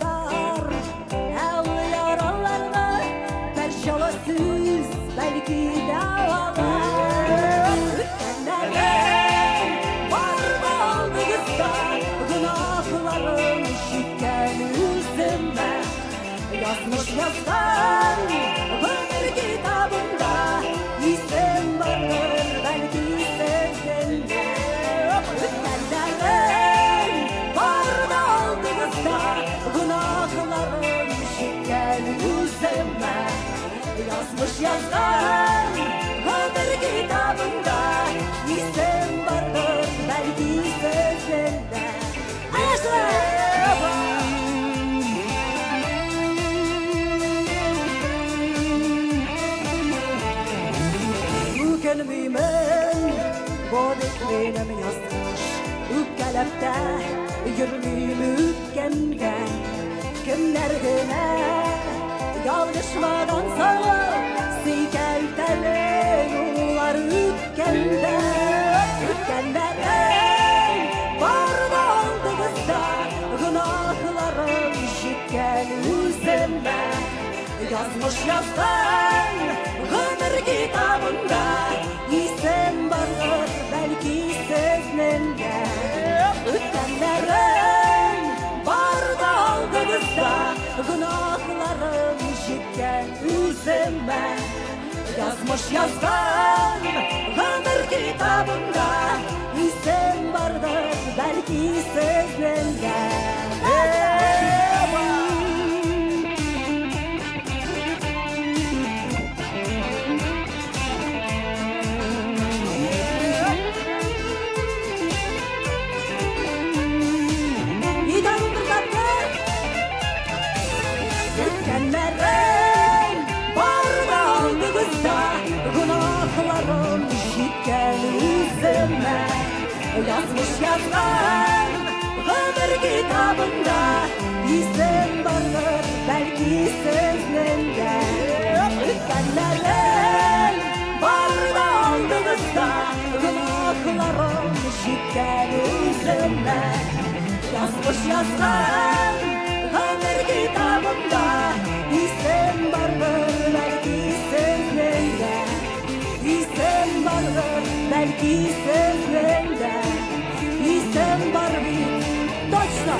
dar yaralarına perşalasiz belki davalar. Ötkenlerden var mı aldığınızda günahlarım şikken üzüme yazmış yazdan ömür kitabında isim vardır belki sevdiğinde. Ötkenlerden var mı aldığınızda günahlarım şikken üzüme yazmış yazdan ömür kitabında isim vardır belki sevdiğinde. Kelmemen bodet benim yazmış Ükkelepte yürümeyim ütkenden Kimlerine yanlışmadan sana Sikeltelen onlar ütkende Ütkenlerden var mı aldığınızda günahlarım şikken üzüme yazmış yazdan ömür kitabında isim vardır belki sezninde. Ötkenlerin var da aldığınızda günahlarım şikken üzüme yazmış yazdan ömür kitabında isim vardır belki sezninde. Ötkenlerin var da aldığınızda günahlarım şikken üzüme yazmış yazdan ömür kitabında isim vardır belki sezninde. Ötkenlerin var da aldığınızda günahlarım şikken üzüme yazmış yazdan ömür kitabında isim vardır belki sezninde. İsim vardır belki sezninde. İsim var bir точно